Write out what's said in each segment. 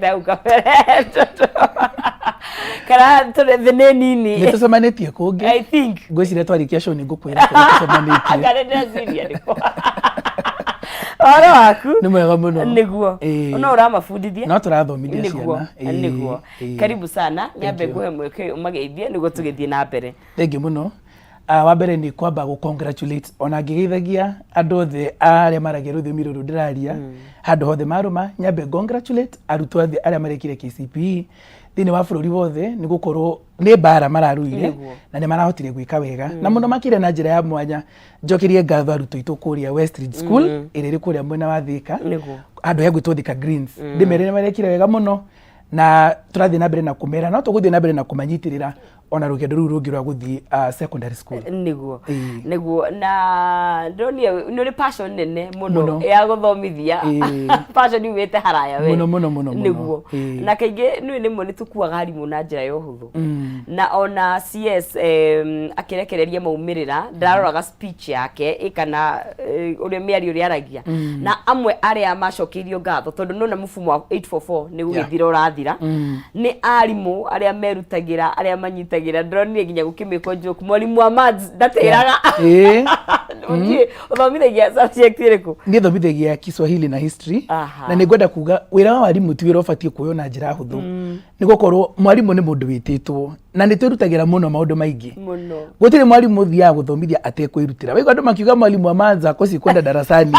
Dauka Kara the nini nitusomanetie kungi I think ngwicire twarikia show ningukwira nitusomanetie Kara ndasiria ndiko Oro waku ni mwega muno niguo no uramafundithia no turathomithia ciana niguo karibu sana nyambe nguhe mweke umageithie niguo tugithie na mbere thengi muno wa mbere ni kwamba gu congratulate ona ngigeithagia andu othe aria maragia ruthiomi ruru ndiraria handu hothe maruma nyambe congratulate arutwo othe aria marekire KCPE thini wa bururi wothe ni gukorwo ni bara mararuire na ni marahotire gwika wega na muno makire na njira ya mwanya njokirie ngatho arutwo itu kuria Westridge School iriri kuria mwena wa Thika andu ya gwitwo Thika Greens ndimerere marekire wega muno na turathie na mbere na kumera no tuguthie na mbere na kumanyitirira ona rugendo ruru rungi rwa guthii secondary school niguo na ndonie ni passion nene muno ya guthomithia passion iwete haraya we muno niguo na kaingi ni mwe nitukuaga harimu na njira ya uhuthu na ona CS akirekereria maumirira ndaroraga speech yake ikana uria miari uria aragia na amwe aria macokirio ngatho tondu nona mufumo wa 844 ni gugithira urathira ni arimu aria merutagira aria manyitagira ndronire nginya gukimiko joke mwalimu wa maths ndateraga uthomithagia subject iriku ni thomithia Kiswahili na history na ningwenda kuga wira wa warimu ti wira ubatie kuyo na njira huthu ni gukorwo mwarimu ni mundu wititwo na ni twirutagira muno maundu maingi muno gutire mwarimu thia guthomithia atekwirutira waigo andu makiuga mwarimu wa maths akosi kwenda darasani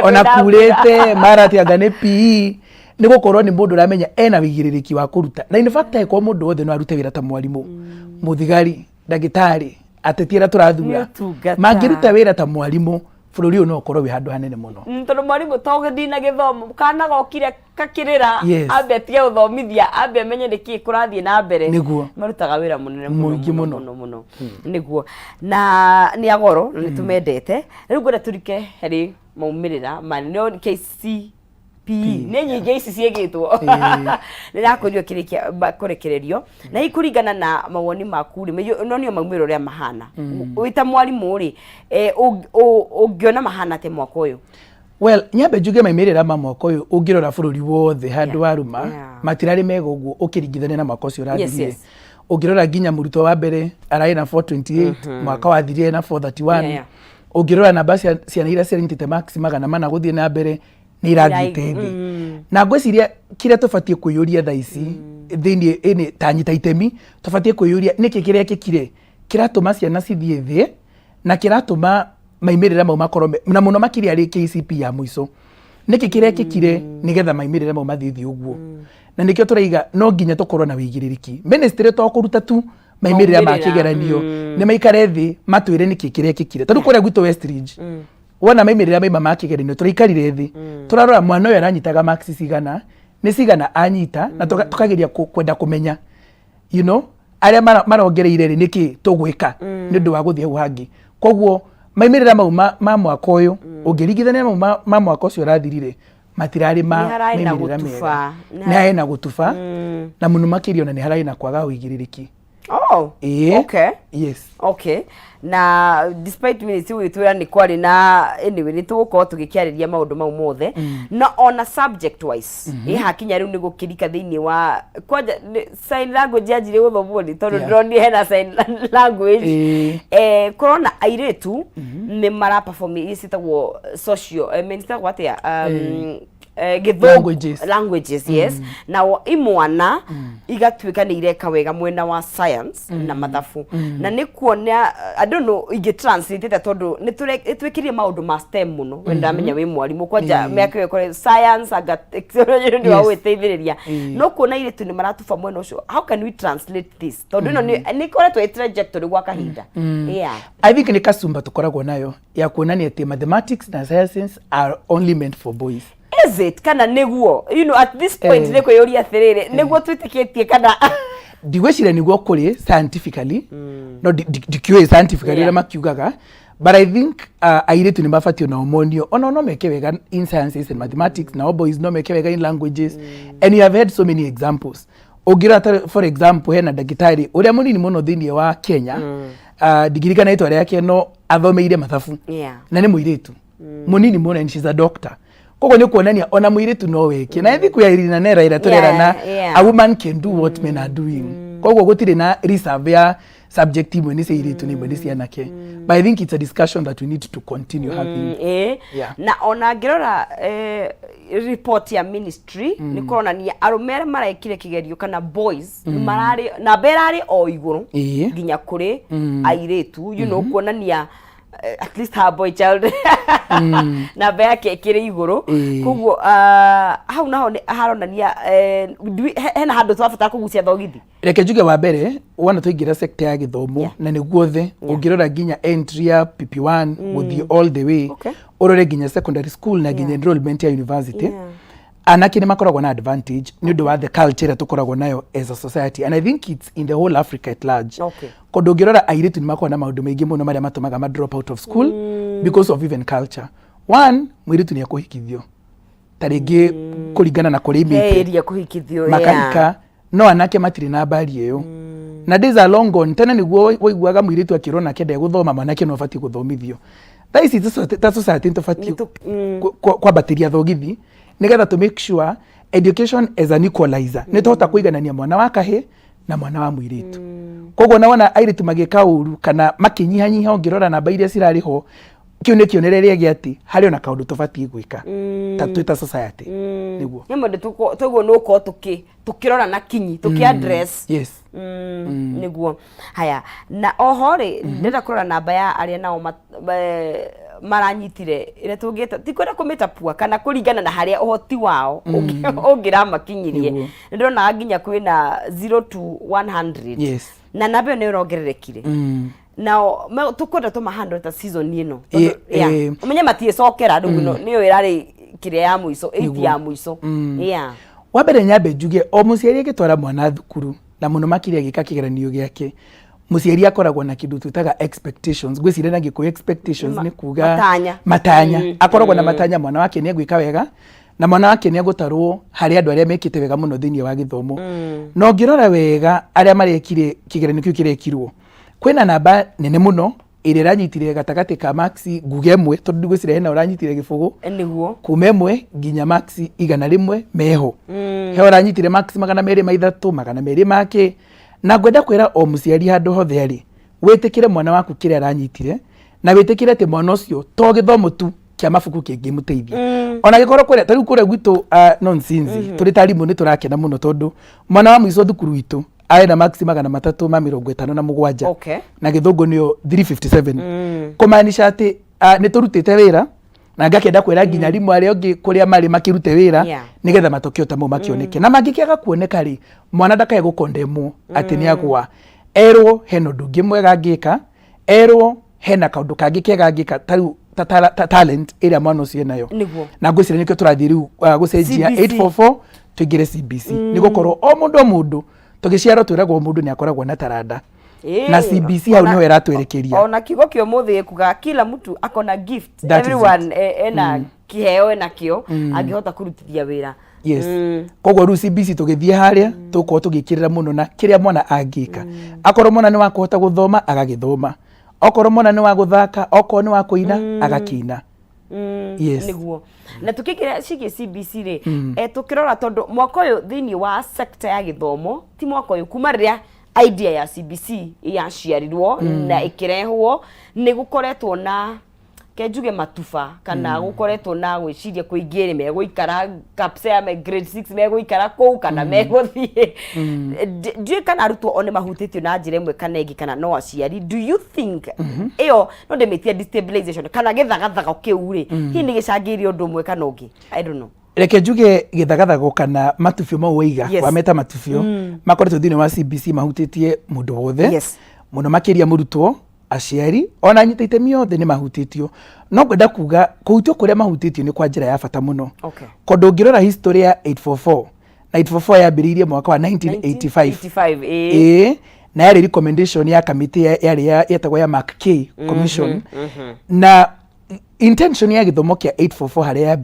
ona kurete marati angane PE ni gukorwo ni mundu ramenya ena wigiririki wa kuruta na in fact eko mundu wothe no arute wira ta mwarimu muthigari ndagitari atetiera turathura mangiruta wira ta mwarimu bururi uyu no korwo wi handu hanene muno tondu mwarimu togithina githomo kana gokire kakirira ambe atige uthomithia ambe amenye niki kurathie na mbere marutaga wira munene muno niguo na ni agoro ni tumendete riu ngora turike heri maumirira manene KCPE ni nyingi ici ciegitwo ndirakurio kirikia kurekererio na ikuringana na mawoni maku ri no nio maumiro ria mahana wita mwarimu ri ungiona mahana te mwako uyu well nyambe njuge maimirira ma mwako uyu ungirora bururi wothe handu waruma matirari mega uguo ukiringithania na mwako ucio urathirire ungirora nginya murutwo wa mbere arai na 428 mwaka wathirire na 431 ungirora namba cia ira ciarintite max magana mana guthie na mbere ni irathite na ngwiciria kiria tubatie kuyuria thaici thini ene tanyita itemi tubatie kuyuria niki kiria kikire kiratuma ciana cithie thi na kiratuma maimirira mau makorwo na muno makiria ri KCPE ya muico niki kiria kikire nigetha maimirira mau mathithi uguo na nikio turaiga no nginya tukorwo na wigiririki ministry to kuruta tu maimirira makigeranio ni maikare thi matwire niki kiria kikire tondu kuria gwito Westridge wona maimirira maima makigeranio turaikarire thi turarora mwana uyu aranyitaga max cigana ni cigana anyita na tukageria kwenda kumenya you know aria marongereire ri niki tugwika ni ndu wa guthie uhangi koguo maimirira mau ma mwaka uyu ungiringithania ma mwaka ucio rathirire matirari maimirira mega ni haina gutufa na muno makirio na ni haraina kwaga uigiririki okay yes okay na despite me si witwira ni kwari na anyway ni tugukorwo tugikiariria maundu mau mothe na on a subject wise hakinya riu ni gukirika thiini wa kwanja sign language ajire guthomwo ni tondu drone hena sign language corona airetu ni mara perform isitagwo social minister what languages yes na imwana igatuika ni ireka wega mwena wa science na mathafu na ni kuona I don't know ige translate tondu ni twikire maundu ma STEM muno wenda menya wi mwarimu kwanja meke kore science aga technology ndio awiteithiriria no kuona ile tu ni maratufa mwena ucio how can we translate this tondu no ni koretwo trajectory gwa kahinda I think ni kasumba tukoragwo nayo ya kuonania ati mathematics na sciences are only meant for boys is it kana neguo you know at this point neko yori athirire neguo twitikitie kana digwecire niguo kuri scientifically no dikiwe scientifically na makiugaga but I think airetu ni mafatio na homonio ono no meke wega in sciences and mathematics na boys no meke wega in languages and you have had so many examples ogira for example hena ndagitari uria munini muno thini wa Kenya digirika itwa yake no athomeire mathafu na ni muiretu munini muno and she's a doctor kogo ni kuonania ona muiritu no weke na ithi kuya irina nera ira turera na a woman can do what men are doing kogo gutire na reserve ya subjective ni seiritu ni bodi cianake but I think it's a discussion that we need to continue having. Na ona ngirora report ya ministry ni kuronania arumere marekire kigerio kana boys marari na berari o iguru ginya kuri airetu you know kuonania at least her boy child na be yake kire iguru kuguo hau naho haronania hena handu twabata kugucia thogithi reke njuge wa mbere wana tuingira sector ya githomo na ni guothe ungirora ginya entry ya PP1 guthie all the way orore ginya secondary school na ginya enrollment ya university anake ni makoragwo na advantage ni ndu wa the culture tukoragwo nayo as a society and I think it's in the whole Africa at large. Kondo ngirora airitu ni makoragwo na maundu maingi muno maria matumaga ma drop out of school because of even culture. One, mwiritu ni akuhikithio taringi kuringana na kuri imite kuhikithio makaika no anake matiri na bari iyo na days are long gone tena niguo waiguaga mwiritu akirona kende guthoma manake no fati guthomithio that is the society to fati kwa bateria thogithi nigetha to make sure education as an equalizer ni tota kuiganania mwana wa kahe na mwana wa mwiritu koguo naona airitu magika uru kana makinyihanyiha ngirora namba iria cirariho kiu ni kionereria giati hari ona kaundu tofati gwika ta society niguo nyamode tugo no ko tukirora na kinyi tuki address niguo haya na ohore ndenda kurora namba ya aria nao maranyitire ire tungita tikwenda kumita pua kana kuringana na haria uhoti wao ungira makinyirie ndona nginya kwina 0 to 100 na nabe ne urongererekire now tukwenda tuma 100 season ino umenye matie sokera ndu niyo irari kire ya muiso 8 ya muiso wabere nyabe juge o musieri gitwara mwana thukuru na muno makiria gika kigeranio giake musieri akoragwo na kindu tutaga expectations gwicire na giko expectations ni kuga matanya akoragwo na matanya mwana wake ni egwika wega na mwana wake ni egutarwo hari andu aria mekite wega muno thiini wa githomo no ngirora wega aria marekire kigeranio kiu kirekirwo kwina namba nene muno ire ranyitire gatagati ka maxi nguge mwe tondu gwicire hena uranyitire gifugu niguo kuma mwe ginya maxi igana rimwe meho he uranyitire maxi magana meri maithatu magana meri make na ngwenda kwira o muciari handu hothe ari witikire mwana waku kire aranyitire na witikire te mwana ucio to githomo tu kia mafuku kingi muteithia ona gikorwo kwira tari kure gwitu nonsense turi tarimu ni turakena muno tondu mwana wa mwiso thukuru witu aina maxi magana 357 na githungu niyo 357 kumaanisha ati ni turutite wira na ngakenda kwira ginya rimu aria ongi kuria mari makirute wira nigetha matokeo tamo makioneke na magikiaga kuoneka ri mwana ndakae gukondemwo ati ni agwa erwo heno ndungi mwega ngika erwo hena kaundu kangi kega ngika tariu talent iria mwana ucio nayo na ngwicire nikio turathii riu gucenjia 844 tuigire CBC ni gukorwo o mundu tugiciaro twiragwo mundu ni akoragwo na taranda na CBC hau niho iratwerekeria ona kigo kio muthi kuga kila mtu akona gift everyone ena kiheo ena kio angihota kurutithia wira koguo ru CBC tugithie haria tuko tugikirira muno na kiria mwana angika akorwo mwana ni wa kuhota guthoma agagithoma okorwo mwana ni wa guthaka okorwo ni wa kuina agakina niguo na tukikira cigi CBC ri tukirora tondu mwaka uyu thiini wa sector ya githomo ti mwaka uyu kuma riria idea ya CBC ya ciarirwo na ikirehwo ni gukoretwo na kenjuge matufa kana gukoretwo na gwiciria kuingire meguikara kapsea me grade 6 meguikara kou kana meguthie ndiye kana arutwo one mahutitio na njire imwe kana ingi kana no aciari do you think iyo no ndemetia destabilization kana githagathaga kiuri hi ni gicangiri undu umwe kana ungi I don't know reke njuge githagathago kana matufio mau waiga wa meta matufio makoretwo thiini wa CBC mahutitie mundu wothe muno makiria murutwo aciari ona nyitaite miothe ni mahutitio no ngwenda kuga kuhutio kuria mahutitio ni kwa njira ya bata muno kondo ngirora history ya 844 na 844 yambiririe mwaka wa 1985 na yari recommendation ya committee yari yetagwo ya Mark K commission na intention ya githomo kia 844 haria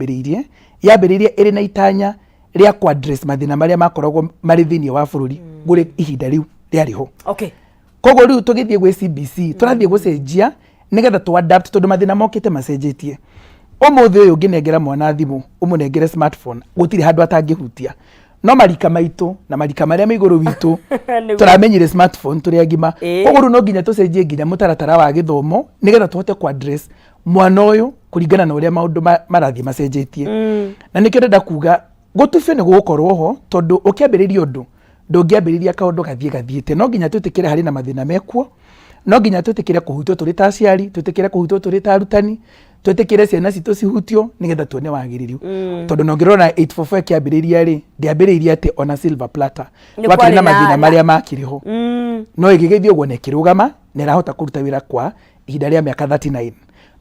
yambiririe iri na itanya ria kwa address mathina maria makoragwo mari thiini wa bururi guri ihinda riu riariho koguo riu tugithie gwe CBC turathie gucenjia nigetha tu adapt tondu mathina mokite macenjetie Omothe uyu nginengera mwana thimu umunengere smartphone gutiri handu atangihutia no marika maitu na marika maria maiguru witu turamenyire smartphone turi agima koguo no nginya tucenjie nginya mutaratara wa githomo nigetha tuhote ku address mwana uyu kuringana na uria maundu marathie macenjetie na nikio ndenda kuga gutufio ni gukorwo ho tondu ukiambiriria undu ndungiambiriria kaundu gathiete no nginya tutikire hari na mathina mekuo no nginya tutikire kuhutio turi ta aciari tutikire kuhutio turi ta arutani tutikire ciana citu cihutio nigetha tuone wagiririo tondu no ngirona 844 kiambiriria ri ndiambiriria ati ona silver platter wakiri na mathina maria makiriho no igigithio guo nekirugama nerahota kuruta wira kwa ihinda ria miaka 39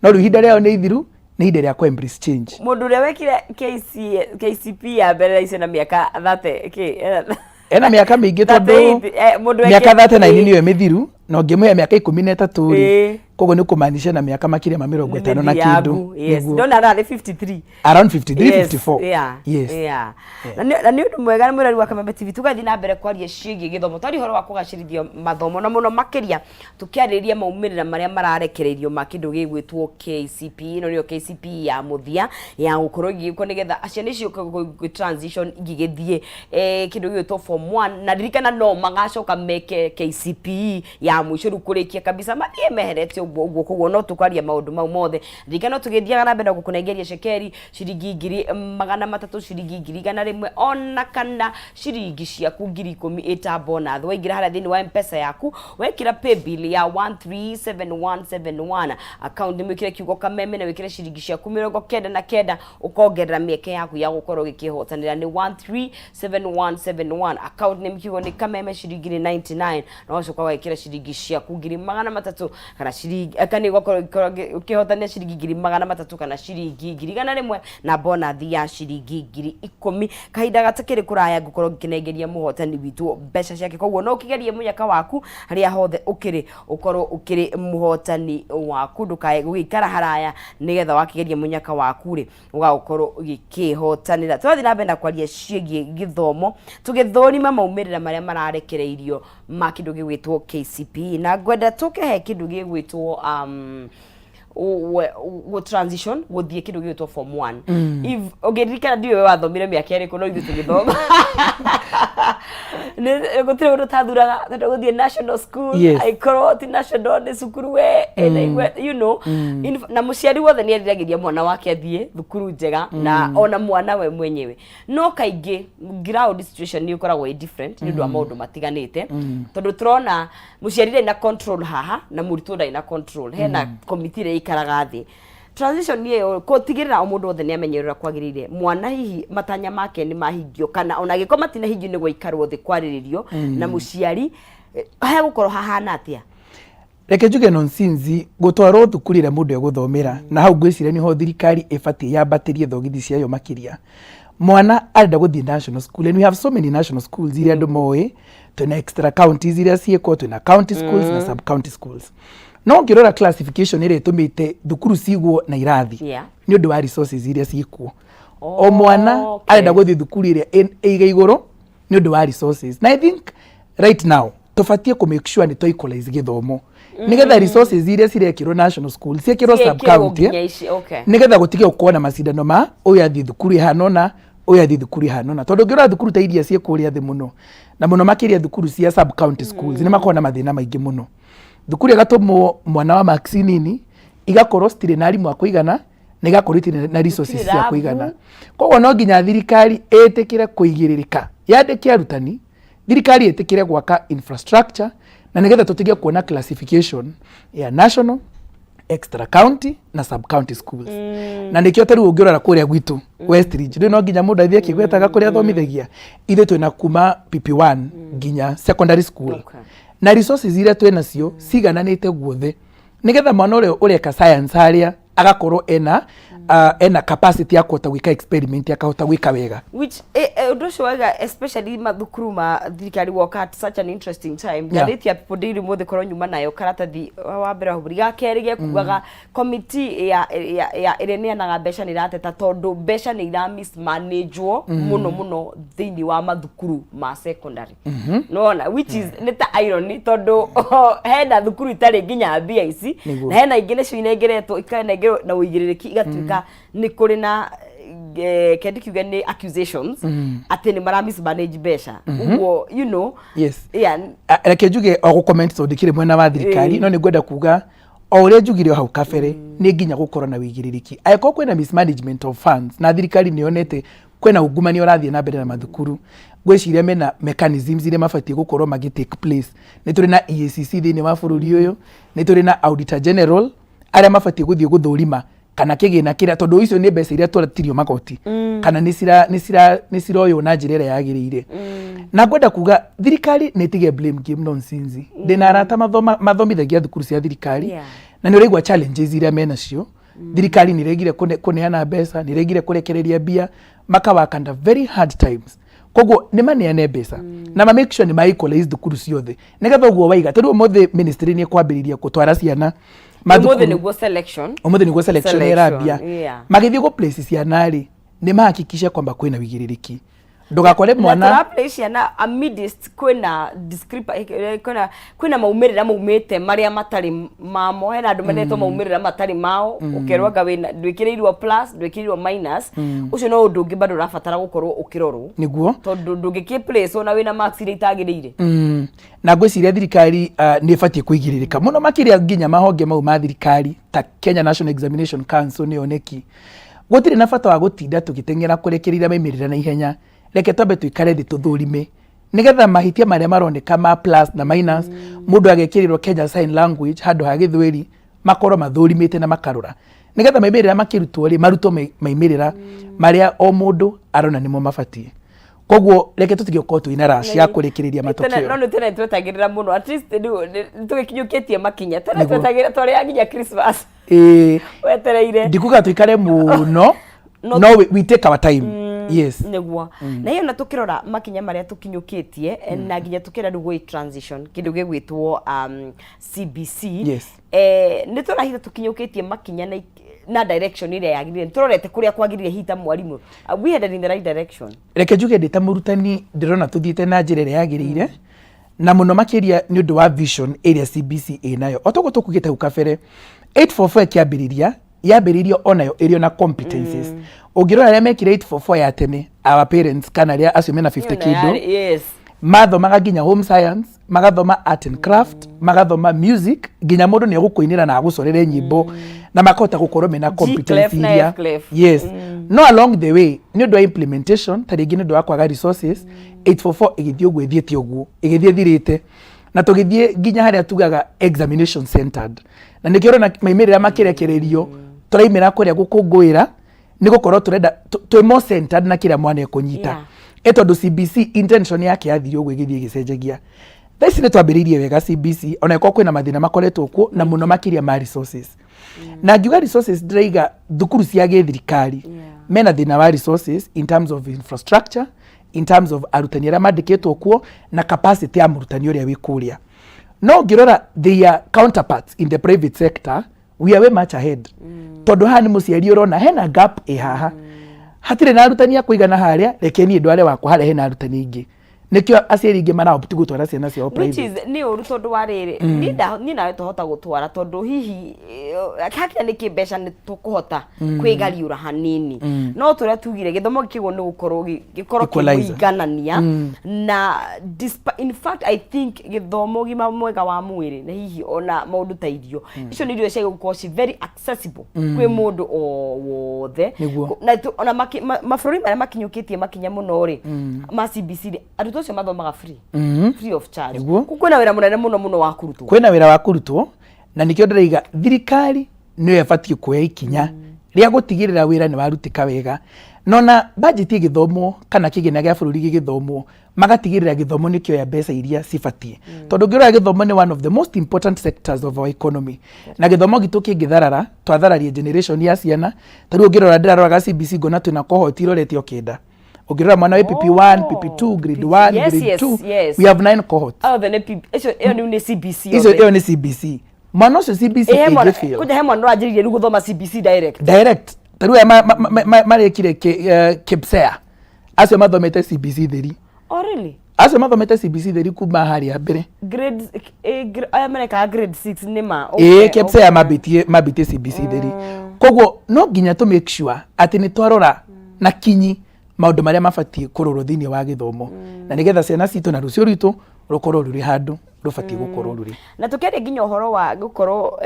no ru ihinda ria ni ithiru ni ihinda ria ku embrace change mundu ria wekire KCP ya mbere icio na miaka 30 ena miaka mingi tondu miaka 39 niyo mithiru no ngimuhe miaka 13 ri koguo ni kumaanisha na miaka makiria ma 50 na kindu yes ndona ara 53 around 53 54 yes na ni undu mwega ni mwirari wa Kameme TV tugathi na mbere kwaria ciigi githomo twari horo wa kugacirithio mathomo na muno makiria tukiariria maumirira maria mararekereirio ma kindu gigwitwo KCP no niyo KCP ya muthia ya gukorwo giko nigetha aciani cio transition igigithie kindu gigwitwo form 1 na ririkana no magacoka meke KCP ya mwisho rukurikia kabisa mathie meherete uguo koguo no tukaria maundu mau mothe ririkana no tugithiaga na mbere gukunengeria cekeri ciringi 300 ciringi 100 ona kana ciringi ciaku 10,000 eta bonus waingira haria thini wa M-Pesa yaku wekira pay bill ya 137171 account mwikire kiugo Kameme na wekire ciringi ciaku 99 ukongerera mieke yaku ya gukorwo gikihotanira ni 137171 account name kiugo ni Kameme ciringi 99 no coka wekira ciringi ciaku 300 kana ciringi akani gukorwo ukihotania ciringi 300 kana ciringi 100 na bonus ya ciringi 10,000 kahinda gatakiri kuraya gukorwo gikinengeria muhotani witu mbeca ciake koguo no kigerie munyaka waku haria hothe ukorwo ukiri muhotani waku ndukae gwikara haraya nigetha wakigerie munyaka waku ri ugakorwo ugikihotanira twathi na mbere kwaria ciegi githomo tugithorima maumirira maria mararekereirio ma kindu gigwitwo KCP na gwenda tukehe kindu gigwitwo transition guthie kindu gigwitwo form 1 if ogeririkana ndiwe wathomire miaka iri kuno ithu tugithoma ne gutire undu tathuraga tondu guthie national school aikorwo ti national ni cukuru we you know na muciari wothe ni ariragiria mwana wake athie thukuru njega na ona mwana we mwenyewe no kaingi ground situation ni ukoragwo different ni ndwa maundu matiganite tondu turona muciari na control haha na muritu na control hena committee ikaraga thi transition niyo ko tigirira omundu othe ni amenyerera kwagirire mwana hihi matanya make ni mahingio kana ona giko matina hingio ni gwikarwo thi kwariririo na muciari haya gukorwo hahana atia reke njuge nonsinzi gutwarwo thukurire mundu eguthomera na hau ngwicire niho thirikari ibati yambatirie thogithi ciayo makiria mwana arenda guthie national school and we have so many national schools iria andu moe tuna extra counties iria cieko tuna county schools na sub county schools no ngirora classification ire tumite thukuru cigwo na irathi ni undu wa resources iria ciikuo o mwana arenda guthie thukuru iria eiga iguru ni undu wa resources na I think right now tufatie ku make sure ni to equalize githomo nigetha resources iria cirekirwo national school ciekirwo sub county nigetha gutige kuona macindano ma uyu athie thukuru ihanona uyu athie thukuru ihanona tondu ngirora thukuru ta iria ciekuria thi muno na muno makiria thukuru cia sub county schools ni makona mathina maingi muno thukuru igatumwo mwana wa maxinini igakorwo stile na arimu akuigana na igakorwo itire na resources cia kuigana koguo no nginya thirikari etikire kuigiririka yandike arutani thirikari etikire gwaka infrastructure na nigetha tutige kuona classification ya national extra county na sub county schools na nikio taru ungirora kuria gwitu West Ridge no nginya mundu athie kigwetaga kuria thomithagia ithe twina kuma PP1 nginya secondary school na resources iria twena cio cigananite guothe nigetha mwana ule ureka science haria agakorwo ena capacity ya kuhota gwika experiment akahota gwika wega which undu shoga especially mathukuru ma thirikari woka at such an interesting time gathiti ya people daily mothe korwo nyuma nayo karatathi wa mbere huburiga kerige kugaga committee ya irene na mbeca ni rateta tondu mbeca ni ira mismanagewo muno thini wa mathukuru ma secondary no which is neta irony tondu hena thukuru itari nginya BIC na hena ingine cio inengeretwo ikanengerwo na uigiririki igatuika ugakora ni kuri na kendi kiuga ni accusations ati ni mara mismanage besha ugo you know yes yeah reke juge o comment so dikire mwena wa thirikari no ni gwenda kuga o uria jugire hau kabere ni nginya gukora na wigiririki ayiko kwena mismanagement of funds na thirikari ni onete kwena ugumani orathie na mbere na mathukuru gwiciria mena mechanisms ile mafatie gukorwo magi take place ni turi na EACC thini wa bururi uyu ni turi na Auditor General aria mafatie guthie guthurima kana kigina kira tondu icio ni mbeca iria twatirio magoti kana ni ciroyo na njira iria yagirire na ngwenda kuga thirikari ni tige blame game nonsense ndina arata mathomithagia thukuru cia thirikari na ni uraigwa challenges iria mena cio thirikari ni regire kuneana mbeca ni regire kurekereria bia makawaka under very hard times koguo ni maneane mbeca na ma make sure ni ma equalize thukuru ciothe nigetha uguo waiga tondu mothe ministry ni kwambiriria gutwara ciana umothe niguo selection erabia magithie go places ya nari ni mahakikisha kwamba kwina wigiririki ndugakore mwana na place yana amidst kwina kwina maumirira maumite maria matari mamo hena andu menetwo maumirira matari mao ukerwaga wina ndwikirirwo plus ndwikirirwo minus ucio no undu ungi bado rafatara gukorwo ukirorwo niguo tondu ndungiki place ona wina marks ire itagirire na gwiciria thirikari ni ifatie kuigiririka muno makiria nginya mahonge mau ma thirikari ta Kenya National Examination Council ni oneki gutire na bata wa gutinda tugitengera kurekerira maimirira na ihenya reke twambe tuikare thi tuthurime nigetha mahitia maria maroneka ma plus na minus mundu agekirirwo Kenya Sign Language handu ha githweri makoro mathurimite na makarora nigetha maimirira makirutwo ri maruto maimirira maria o mundu arona nimo mafatie koguo reke tutige ko tuina racia kurekereria matokeo no tena twetagirira muno at least tugikinyuketie makinya tena twetagira twari aginya Christmas wetereire ndikuga tuikare muno no we take our time yes neguo na hiyo natukirora makinya maria tukinyuketie na ginya tukira rugo transition kindu gigwitwo CBC yes ni turahita tukinyuketie makinya na direction ile yagirire turorete kuria kwagirire hita mwarimu we headed in the right direction reke juge ndita murutani ndirona tuthiite na njira iria yagirire na muno makiria ni undu wa vision area CBC inayo otogo tukugite ukabere 844 kiambiriria yambiririo onayo irio na competencies ungirora ria mekire 844 ya tene our parents kana ria acio mena 50 kido yes mathomaga nginya home science magathoma art and craft magathoma music nginya mundu ni gukuinira na gucorere nyimbo na makota gukorwo mena competence iria yes no along the way ni undu wa implementation taringi ni undu wa kwaga resources 844 igithio gwethiete uguo igithie thirite na tugithie nginya haria tugaga examination centered na nikiro na maimirira makirekererio turaimira kuria gukungwira ni gukorwo turenda twi more centered na kira mwana ekunyita etondu CBC intention yake yathire uguo igithie gicenjagia thaici ni twambiririe wega CBC ona iko kwina mathina makoretwo kuo na muno makiria ma resources na ngiuga resources ndreiga thukuru cia githirikari mena thina wa resources in terms of infrastructure in terms of arutani aria mandikitwo kuo na capacity ya murutani uria wi kuria no ngirora their counterparts in the private sector we are way much ahead tondu hani muciari urona hena gap haha hatire na arutani ya kuigana haria reke ni ndware wakwa haria hena arutani ingi nikio aciari ingi mara opti gutwara ciana ciao private which is ni uru tondu warire ni nawe tuhota gutwara tondu hihi hakia ni kimbeca ni tukuhota kwigariura hanini no turia tugire githomo kigo ni gukorwo kiganania na in fact I think githomo gima mwega wa mwiri na hihi ona maundu ta irio icio ni irio cia gukorwo very accessible kwi mundu o wothe na ona mabũrũri maria makinyukitie makinya muno ri ma CBC aruto cio mathomaga free of charge kwina wira munene muno wa kurutwo kwina wira wa kurutwo na nikio ndiraiga thirikari niyo yabatie kuoya ikinya ria gutigirira wira ni warutika wega nona budget igithomwo kana kigina gia bururi gigithomwo magatigirira githomo nikio ya mbeca iria cibatie tondu ngirora githomo ni one of the most important sectors of our economy na githomo gitu kingitharara twathararie generation ya ciana tariu ngirora ndiraroraga CBC ngona twina cohort iroretio kenda ugirora mwana wa PP1 PP2 grade 1 grade 2 we have 9 cohorts then iyo ni CBC iyo ni CBC mwana ucio CBC igifio kuja he mwana ajiririe ru guthoma CBC direct tariu marekire kipsea acio mathomete CBC theri really acio mathomete CBC theri kuma haria mbere grade aya meneka grade 6 nima kipsea mabitie CBC theri koguo no nginya to make sure ati ni twarora na kinyi maundu maria mabatie kurorwo thiini wa githomo na nigetha ciana citu na rucio ritu rukorwo ruri handu rubatie gukorwo ruri na tukende nginya uhoro wa gukorwo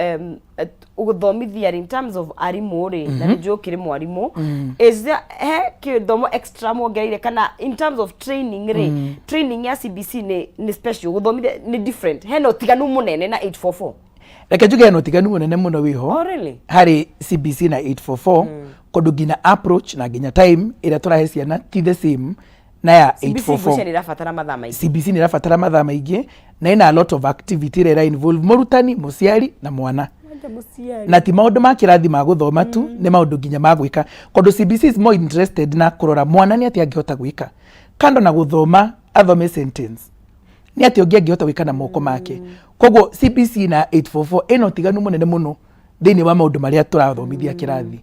uguthomithia in terms of arimu ri na njukire mwarimu is there kithomo extra mongereire kana in terms of training ri training ya CBC ni special guthomithia ni different heno tiganu munene na 844 reke njuge no tiganu munene muno wiho oh really hari CBC na 844 kondu nginya approach na nginya time ira turahe ciana ti the same na ya 844 CBC ni rafatara mathaa maingi na ina a lot of activity ira involve murutani muciari na mwana na ti maundu ma kirathi ma guthoma tu ni maundu nginya ma gwika kondu CBC is more interested na kurora mwana ni ati angihota gwika kando na guthoma athome sentence ni ati angihota gwika na moko make koguo CBC na 844 ino tiganu munene muno thiini wa maundu maria turathomithia kirathi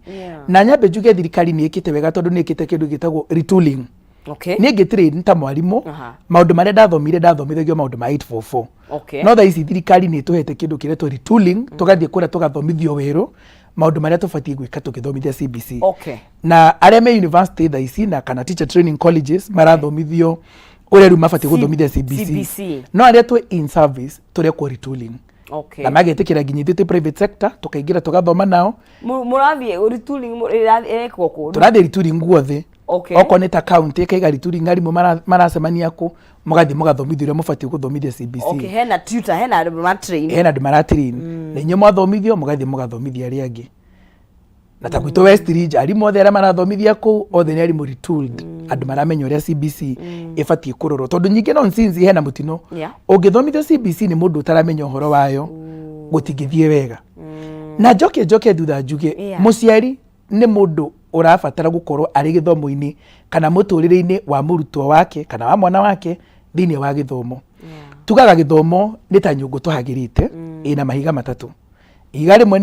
na nyambe njuge thirikari ni ikite wega tondu ni ikite kindu gitagwo retooling. Okay. Ni ngitrain ta mwarimu maundu maria ndathomithagio maundu ma 844. Okay. No tha ici thirikari ni tuhete kindu kiretwo retooling tugathie kura tugathomithio weru maundu maria tubatie gwika tukithomithia CBC. Okay. Na aria me university tha ici na kana teacher training colleges marathomithio uria ru mabatie guthomithia CBC. No aria tu in service turia kwa retooling. Okay. Na magetikira nginyithite private sector tukaingira tugathoma nao murathie retooling ekwo ku turathie retooling guothe. Okay. Oko ni ta county kaiga retooling arimu maracemania ku mugathie mugathomithio uria mubatie guthomithia CBC. Okay, hena tutor hena andu maratrain na inyo mwathomithio mugathie mugathomithia aria angi na ta gwito West Ridge arimu othe aria marathomithia ku othe ni arimu retooled andu maramenya uria CBC ibatie kurorwo tondu nyingi no nsinzi hena mutino ungithomithio CBC ni mundu utaramenya uhoro wayo gutingithie wega na njoke thutha njuge muciari ni mundu urabatara gukorwo ari githomo-ini kana muturire-ini wa murutwo wake kana wa mwana wake thiini wa githomo. Tugaga githomo ni ta nyungu tuhagirite ina mahiga matatu. Ihiga rimwe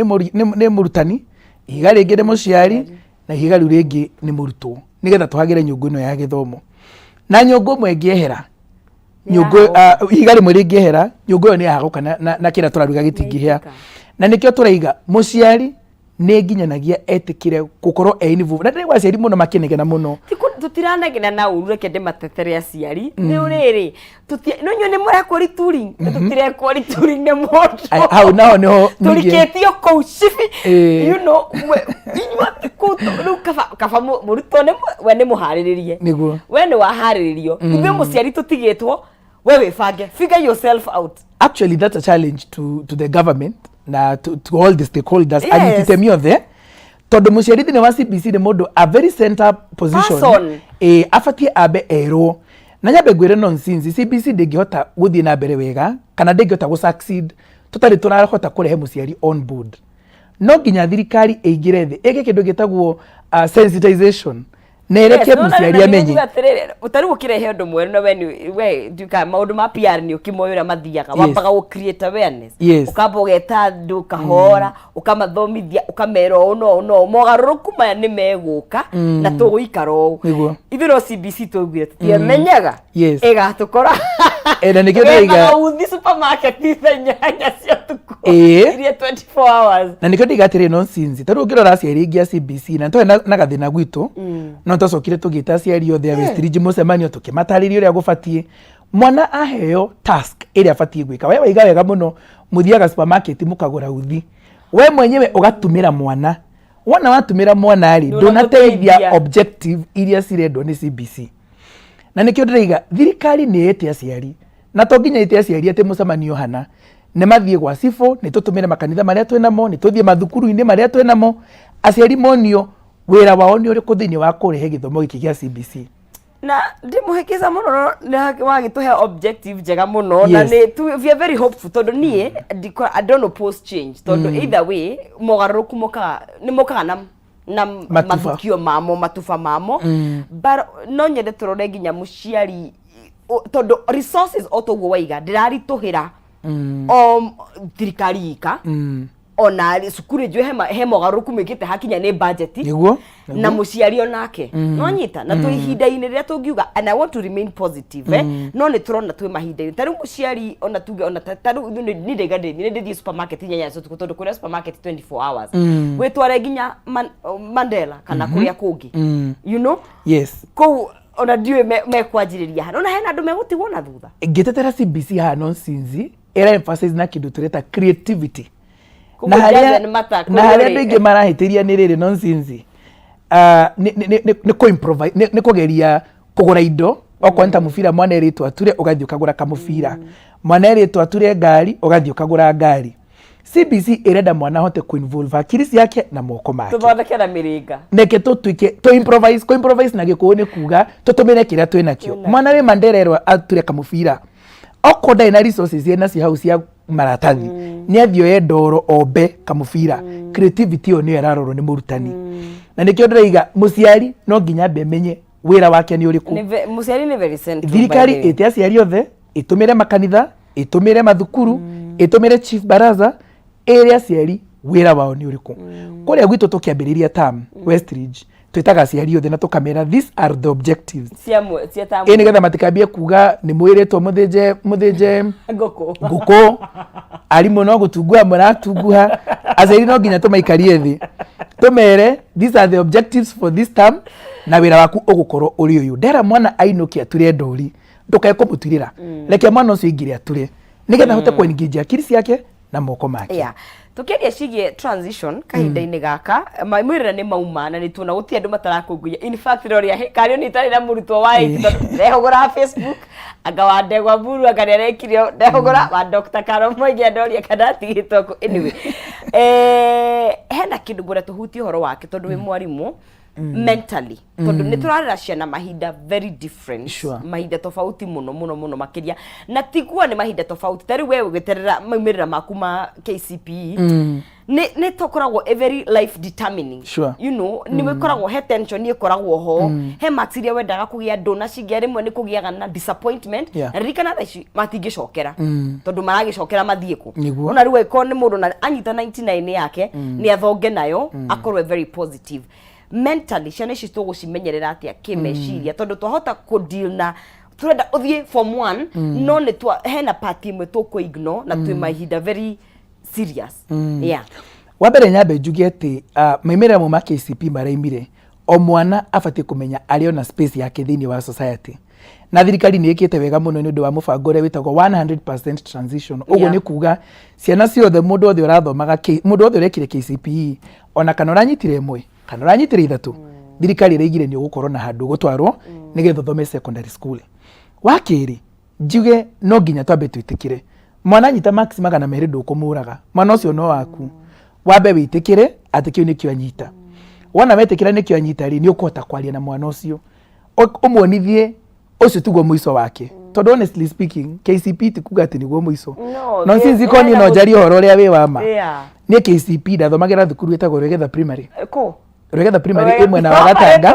ni murutani, ihiga ringi ni muciari na ihiga riu ringi ni murutwo nigetha tuhagire nyungu ino ya githomo. Na nyungu mwe ngihera nyungu ihiga rimwe ringihera nyungu yo ni yaguka na kira turaruga gitingihia na nikio turaiga muciari ne nginyanagia etikire gukorwo involved na ndegwa ciari muno makinegena muno tutiranegena na urureke de matetere aciari ni uriri no nyo ni mura kuri turi tutire kuri turi ne moto how now no turiketio ko shifi you know inywa ku kafa muruto ne we ne muhariririe niguo we ne wahariririo ibe muciari tutigitwo we wifange figure yourself out. Actually that's a challenge to the government na to all the stakeholders and itemio there tondu muciari thini wa CBC ni mundu a very center position afatie abe ero na nyabe gwire nonsense CBC ndingihota guthie na mbere wega kana ndingihota gu succeed tutari turahota kurehe muciari on board no nginya thirikari eigire thi ege kindu gitagwo sensitization nereke muciari amenye utari gukirehe undu mweru na we duka maundu ma PR ni ukimoyura mathiaga wampaga gu create awareness ukamba ugeta ndu kahora ukamathomithia ukamero no mogaruruku maya ni meguka na tuguikaro ithiro CBC tugwire tutiamenyaga igatukora na nikio ndiga uthi supermarket ithenya cia tuku iria 24 hours na nikio ndiga tiri nonsense taru ngiro racia ringia CBC na to na gathina gwitu no tocokire tugita ciari othe ya West Ridge mucemanio tukimatariria uria gubatie mwana aheo task iria abatie gwika we waiga wega muno muthiaga supermarket mukagura uthi we mwenyewe ugatumira mwana wona watumira mwana ari ndunateithia objective iria cirendwo ni CBC na nikio ndiriga thirikari ni ete aciari na to nginya ete aciari ate mucemanio hana ne mathie gwa cifo ni tutumire makanitha maria twinamo ni tuthie mathukuru-ini maria twinamo aciari monio wira wao ni uriku thiini wa kurehe githomo giki gia CBC na ndimuhekiza muno na wagituhe objective jega muno na ni we are very hopeful tondu nie I don't oppose change tondu either way mogaruruku mokaga na mathukio mamo matufa mamo but no nyende turore nginya muciari tondu resources otoguo waiga ndirarituhira thirikari ika ona cukuru njwe he mogaruku mekite hakinya ni budget na muciari onake no nyita na tu ihinda-ini riria tungiuga and I want to remain positive no ni turona twi mahinda-ini taru muciari ona tuge ona taru ni ndegade ni ndi supermarket nyanya so tukutondu kuria supermarket 24 hours wetware ginya Mandela kana kuria kungi you know yes ko ona ndiwe mekwanjiriria hano na hena andu megutigwo na thutha ngitetera CBC ha nonsense era emphasize na kindu tureta creativity na haria andu ingi marahitiria ni riri nonsense ni ko improvise ni kugeria kugura indo okwanta mufira mwana eritwa ture ugathio kagura kamufira mwana eritwa ture ngari ugathio kagura ngari CBC irenda mwana hote ku involve akirisi yake na moko make tuthondeke na miringa neke tutuike to improvise na gikuo ni kuga tutumire kiria twina kio mwana we Mandela ature kamufira okoda ina resources ina si house ya maratathi ni athio endoro ombe kamufira creativity yo ni eraroro ni murutani na nikio ndiraiga muciari no nginya bemenye wira wake ni uriku muciari ni very central thirikari ite aciari othe itumire makanitha itumire mathukuru itumire chief baraza area ciari wira wao ni uriku kuria gwitu tukiambiriria term Westridge twitaga aciari othe na tukamera these are the objectives cia term ene getha matikambie kuga ni mwiritwo muthinje nguku arimu no gutungua muratunguha aciari no nginya tumaikarie thi tumere these are the objectives for this term na wira waku ugukorwo uri uyu ndera mwana ainukia ature ndori ndukae kumuturira reke mwana ucio ingire ature nigetha hote ku engage akirisi yake na moko make yeah tukiria cigie transition kahinda-ini gaka maimwirira ni mauma na ni tuna guti andu matarakunguya in fact roria kario ni tari na murutwo wa ndehogora Facebook agawa ndegwa buru agarerekirio ndehogora wa Dr. Karo Moigia ndoria kana tigitoko anyway hena kindu ngore tuhuti horo wake tondu wi mwarimu mentally tondu ni turarira ciana mahinda very different mahinda tofauti muno makiria na tigua ni mahinda tofauti tari wewe gweterera maumirira maku ma KCPE ni tokoragwo a very life determining you know ni wekoragwo he tension ni ekoragwo ho he maxiria wendaga kugia ndona cigia rimwe ni kugiaga na disappointment ririkana thaici matingicokera tondu maragicokera mathieko ona riwe ko ni mundu na anyita 99 yake ni athonge nayo akorwe very positive mentally ciana ici tugucimenyerera atia kimeciria tondu twahota ku deal na turenda uthie form 1 no ni twa hena party imwe tuku ignore na twi mahinda very serious yeah wabere nyabe njuge ati maimira mu KCP maraimire o mwana afatie kumenya ari ona space yake thini wa society na thirikari ni ikite wega muno ni undu wa mubango ure witagwo 100% transition ugo ni kuga ciana ciothe mundu othe urathomaga mundu othe urekire KCPE ona kana uranyitire imwe kana uranyitire ithatu thirikari iraigire ni ugukorwo na handu gutwarwo nigetha thome secondary school wakiri njuge no nginya twambe twitikire mwana nyita max magana meri ndukumuraga mwana ucio no waku wambe witikire atikio nikio anyita wona wetikira nikio anyita ri ni ukota kwaria na mwana ucio umuonithie ucio tugo muico wake tondu honestly speaking KCP tikuga ati niguo muico no sinzi koni no jari horo ria wi wama ni KCP ndathomagira thukuru etagwo Regetha primary Regetha primary imwe na Wagatanga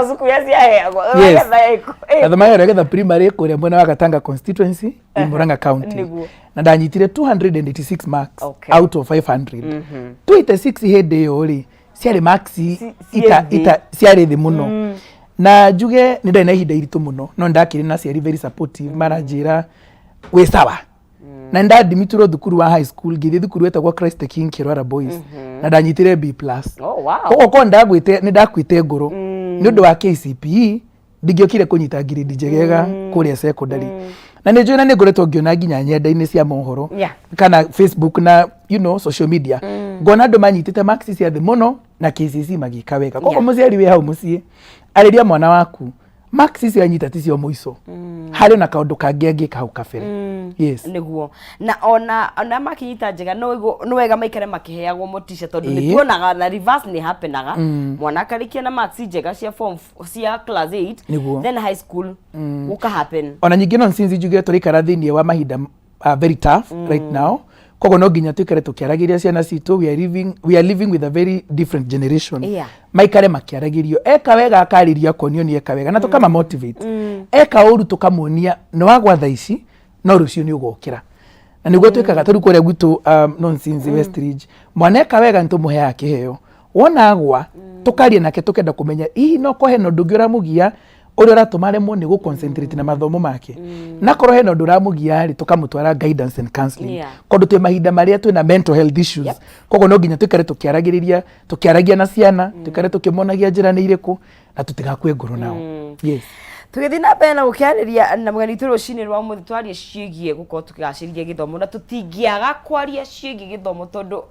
ndathomagira Regetha primary kuria mwena wa Gatanga constituency in Murang'a county na ndanyitire 286 marks out of 500 26 hede yo ri ciari marks ita ciari thi muno na njuge ni ndai na ihinda iritu muno no ndakiri na ciari very supportive maranjira we sawa na ndadimitirwo thukuru wa high school ngithi thukuru wetagwo Christ the King Kirwara Boys na ndanyitire B+. Oh wow. Ko ndagwite ni ndakwite nguru ni undu wa KCPE ndigiokire kunyita grade njegega kuria secondary na ni njona ni ngoretwo ngiona nginya nyenda-ini cia mohoro kana Facebook na you know social media ngona andu manyitite marks cia thi muno na KCC magika wega koko muciari we hau mucie ariria mwana waku marks cia nyita ticio muico hari na kaundu kangi hau kabere yes niguo na ona makinyita njega no wega maikare makiheagwo motisha tondu ni tuonaga na reverse ni happenaga mwana karikia na marks njega cia form cia class 8 then high school uka happen ona nyingi no sinzi njuge turikara thini wa mahinda very tough right now kogo no nginya tukare tukiaragiria ciana citu we are living with a very different generation maikare makiaragirio eka wega akariria konio ni eka wega na tukama motivate eka uru tukamuonia no wagwa thaici no rucio ni ugokira na niguo twikaga turi kuria gwitu nonsense West Ridge mwana eka wega ntumuhea kiheo wona agwa tukaria nake tukenda kumenya ii no ko heno ndungiura mugia uri ratumare mu ni go concentrate na mathomo make na koro heno nduramugia ri tukamutwara guidance and counseling kondu twe mahinda maria twe na mental health issues kogo no nginya tukare tukiaragia na ciana tukare tukimonagia njira ni iriku na tutigakwe ngoro nao yes tugithina bena gukiariria na mugani turu cini rwa muthi twarie ciigie guko tukigaciriria githomo na tutingiaga kwaria ciigie githomo tondu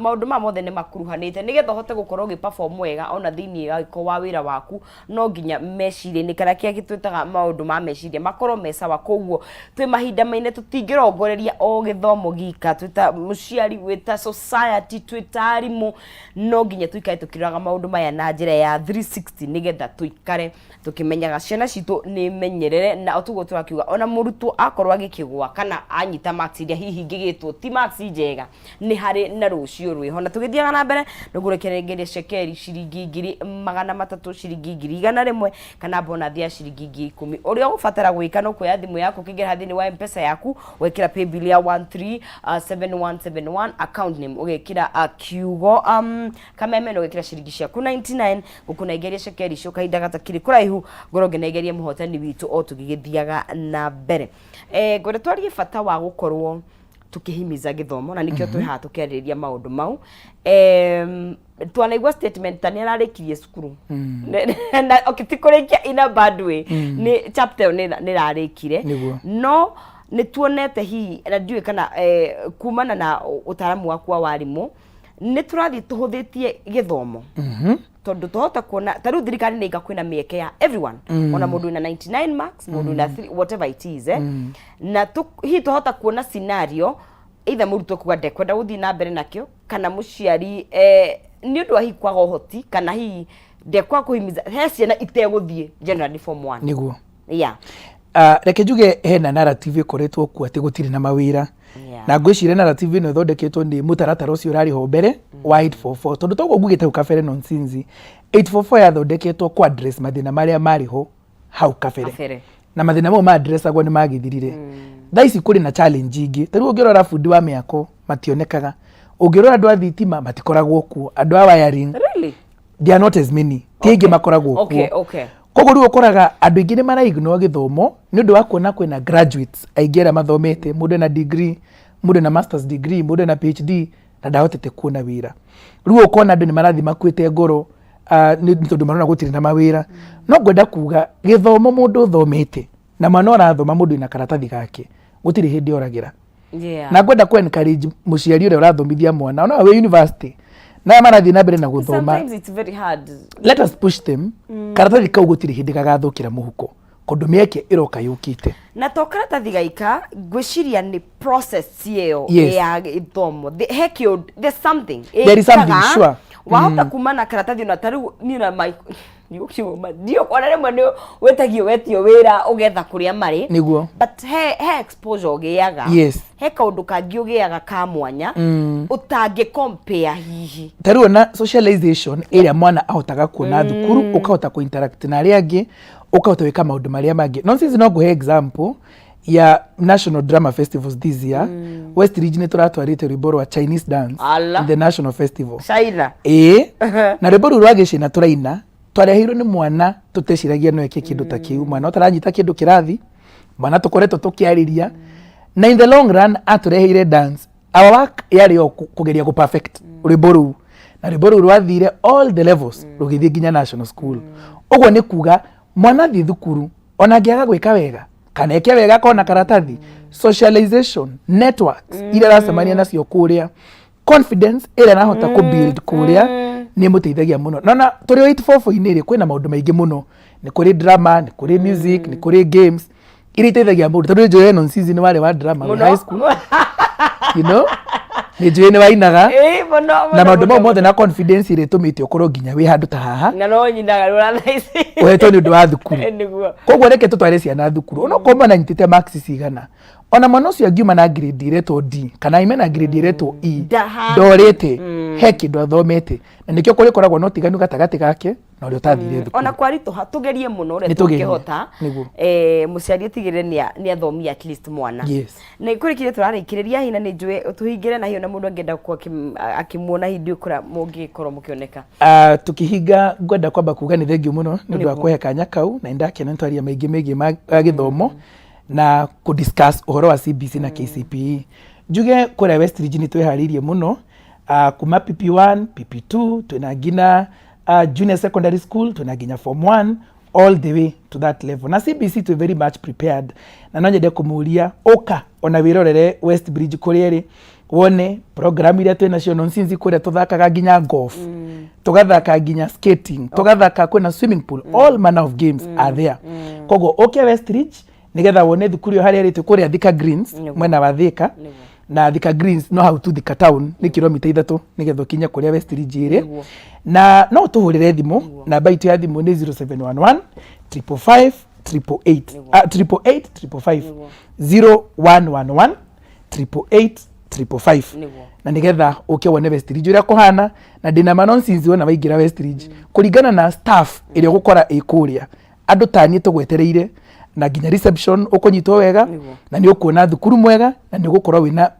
maundu ma mothe ni makuruhanite nigetha hote gukorwo gi perform wega ona thiini giko wa wira waku no nginya meciria ni kana kia gitwitaga maundu ma meciria makorwo mesawa koguo twi mahinda maine tutingirongoreria o githomo gika twita muciari wita society twita arimu no nginya tuikae tukiraga maundu maya na njira ya 360 nigetha tuikare tukimenyaga ciana citu ni menyerere na otugo turakiuga ona murutu akorwo agikigwa kana anyita marks iria hihi ngigitwo ti marks njega ni hari na rucio rwiho na tugithiaga na mbere ngurekerengeria cekeri ciringi 300 ciringi 100 kana bonus ya ciringi 10 uria ufatara gwika no kuya thimu yako kingera thini wa M-Pesa yaku wekira pay bill ya 137171 account name ugekira kiugo Kameme no wekira ciringi ciaku 99 gukunaigeria cekeri cio kahinda gatakiri kuraihu ngoronge naigeria muhotani witu o tugigithiaga na mbere ngore twarie bata wa gukorwo tukihimiza githomo na nikio twiha tukiariria maundu mau twanaigwa statement tani ararikirie cukuru na okitikurekia in a bad way ni chapter ni rarikire no ni tuonete hi na ndiwe kana kumana na utaramu waku wa warimu ni turathi tuhuthitie githomo tondu tuhota kuona taru thirikari ni igakwina mieke ya everyone ona mundu na 99 marks mundu na whatever it is na hi tuhota kuona scenario either muruto kuga ndekwenda guthi na mbere nakio kana muciari ni undu hi kwaga uhoti kana hi ndekwa kuhimiza he ciana iteguthie generally form 1 niguo reke njuge hena narrative ikoretwo ku ati gutiri na mawira na ngwicire narrative no thondeketwo ni mutaratara ucio urari ho mbere wa 844 tondu togo ngugite ukafere nonsense 844 yathondeketwo ku address mathina maria mari ho hau kafere na mathina mo ma address agwo ni magithirire thaici kuri na challenge ingi tari ungirora fundi wa miako mationekaga ungirora andu a thitima matikoragwo ku andu a wiring really they are not as many tiingi makoragwo ku okay kogo riu ukoraga andu ingi ni mara ignore githomo ni undu wa kuona kwina graduates aingera mathomete mundu na degree mundu na masters degree mundu na PhD na ndahotete kuona wira riu ukona andu ni marathi makwite ngoro ni tondu marona gutiri na mawira no ngwenda kuga githomo mundu thomete na manora thoma mundu ina karatathi gake gutiri hindi oragira na ngwenda ku encourage muciari ure urathomithia mwana ona we university na marathi na mbere na guthoma sometimes it's very hard let us push them karatathi kau gutiri hindi gagathukira muhuko kondu mieke iroka yukite na to karatathi gaika gwiciria ni process yeo ya githomo there's something there is something sure wahota kumana karatathi na taru ni na ndio kwa rĩmwe nĩ wetagio wetio wĩra ugetha kuria mari niguo but he exposure ugiaga he kaundu kangi ugiaga ka mwanya utangi compare hihi taru na socialization area mwana ahotaga kuona thukuru ukahota ku interact na aria angi ukahota wika maundu maria mangi nonsense no guhe example ya National Drama Festivals this year West Ridge ni turatwarite rwimbo wa Chinese dance in the National Festival China na rwimbo rwagicina turaina twarehirwo ni mwana tuteciragia no eke kindu ta kiu mwana utaranyita kindu kirathi mwana tukoretwo tukiariria na in the long run atureheire dance our work yari yo kugeria ku perfect rwimbo ru na rwimbo ru rwathire all the levels rugithie nginya national school ogwo ni kuga mwana thi thukuru ona ngiaga gwika wega kana eke wega kona karatathi socialization networks ira rasemania nacio kuria confidence ira nahota ku build kuria ni muteithagia muno nona turi 844 iniri kwina maundu maingi muno ni kuri drama ni kuri music ni kuri games iri teithagia mundu tondu joye non season wale wa drama wa high school you know ni joye ni wainaga na maundu mo mothe na confidence iri tumite ukorwo nginya wi handu ta haha na no nyinaga rura thaici weto ni undu wa thukuru koguo reke tutware ciana thukuru ona komba na nyitite marks cigana ona mwana ucio angiuma na grade iretwo D kana ime na grade iretwo E ndorete he kindu athomete na nikio kuri koragwo no tiganu gatagati gake na uri utathire thukuru ona kwarito hatugerie muno ure tukihota muciari tigire ni athomi at least mwana na kuri kire turarikiriria hina ni njue tuhingire na hiyo na mundu angenda kwa akimuona hindi ukura mungikorwo mukioneka tukihinga ngwenda kwamba kuga ni thengio muno ni ndu akwe kanya kau na indakena ntwaria maigi githomo na ku discuss uhoro wa CBC na KCPE njuge kure Westridge ni twiharirie muno kuma PP1 PP2 twina ngina junior secondary school twina nginya form 1 all the way to that level na CBC to very much prepared na no nyende kumuria oka ona wirorere Westbridge kurieri wone program ile twina cio nonsense kuria tuthakaga nginya golf tugathaka nginya skating tugathaka kwina swimming pool all manner of games are there kogo Westridge nigetha wone thukuru hari ari tukuria Thika Greens mwena wa Thika na Thika Greens no how to Thika town ni kilomita 3 nigetha kinya kuria Westridge ire na no tuhurire thimu namba itu ya thimu ni 0711 555 888 0111 888 na nigetha wone Westridge uria kuhana na ndina manonsinzi wona waigira Westridge kuringana na staff ile gukora ikuria andu tani tugwetereire na nginya reception ukunyitwo wega na ni ukuona thukuru mwega na ni gukorwo wina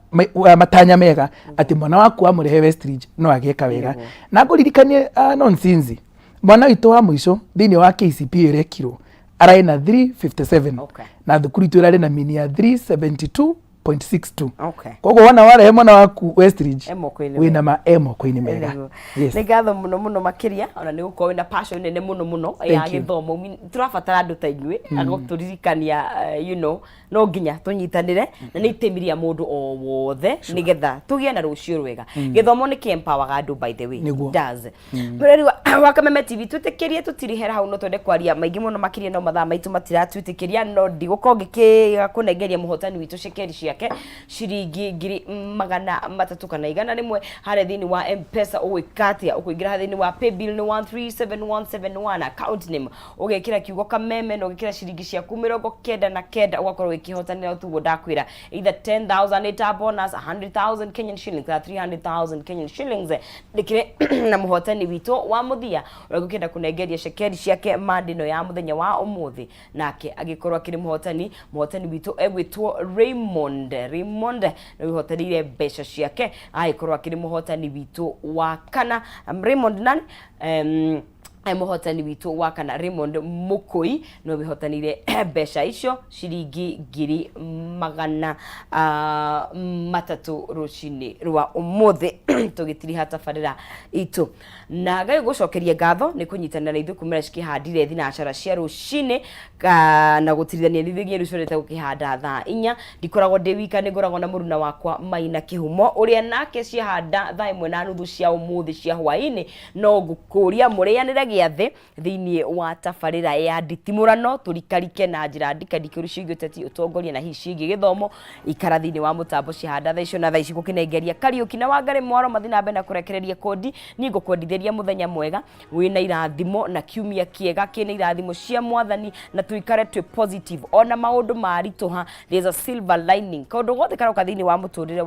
matanya mega ati mwana waku amurehe Westridge no ageka wega na nguririkanie nonsense mwana witu wa mwisho thini wa KCPE irekirwo arai na 357 na thukuru itu irari na mini ya 372.62 kogo wana wale mwana waku Westridge wina ma koini mega ni gatho muno makiria ona ni gukorwo wina passion nene muno ya githomo turabatara andu ta inyue agoturirikania no nginya tunyitanire na ni itemiria mundu o wothe nigetha tugie na rucio rwega githomo ni empower andu by the way does mureri wa Kameme TV twitikirie tutirihera hau no twende kwaria maingi muno makiria no mathaa maitu matiratwitikiria no ndigukorwo ngikunengeria muhotani witu shekeri ciake ciringi 300 kana 100 hare thini wa M-Pesa uwikatia ukuingira thini wa paybill ni 137171 account name ugekira kiugo Kameme no ugekira ciringi ciaku 99 ugakorwo wikihotanira tugo ndakwira either 10,000 eta bonus 100,000 Kenyan shillings 300,000 Kenyan shillings dikire na muhotani witu wa muthia ugekenda kunengeria shekeri ciake mandino ya muthenya wa umuthi nake agikorwo akiri muhotani witu egwitwo Raymond no wihotanire besha ciake aikorwo akiri muhotani witu wa kana Raymond nani muhotani witu wa kana Raymond Mukui no wihotanire besha icio ciringi 300 rucini rwa umuthi tugitiri hata farira itu na gai gucokeria ngatho ni kunyitanira na ithu kumera cikihandire thina acara cia rucini na gutirithania nithigie rucorete gukihanda thaa 4 ndikoragwo ndi wika ni ngoragwo na muruna wakwa Maina Kihumo uria nake ciahanda thaa 1:30 cia umuthi cia hwaini no ngukuria murianire giathi thiini wa tafarira ya nditimurano turikarike na njira ndikadikiru ciigio teti utongoria na hici ingi githomo ikara thiini wa mutambo ciahanda thaa icio na thaa ici gukinengeria Kariuki na Wangari Mwaro mathina mbe na kurekereria kodi ni ngukwendithĩria muthenya mwega wina irathimo na kiumia kiega kina irathimo cia mwathani na tuikare twi positive ona maundu marituha there's a silver lining kondo gothe karoka thiini wa muturire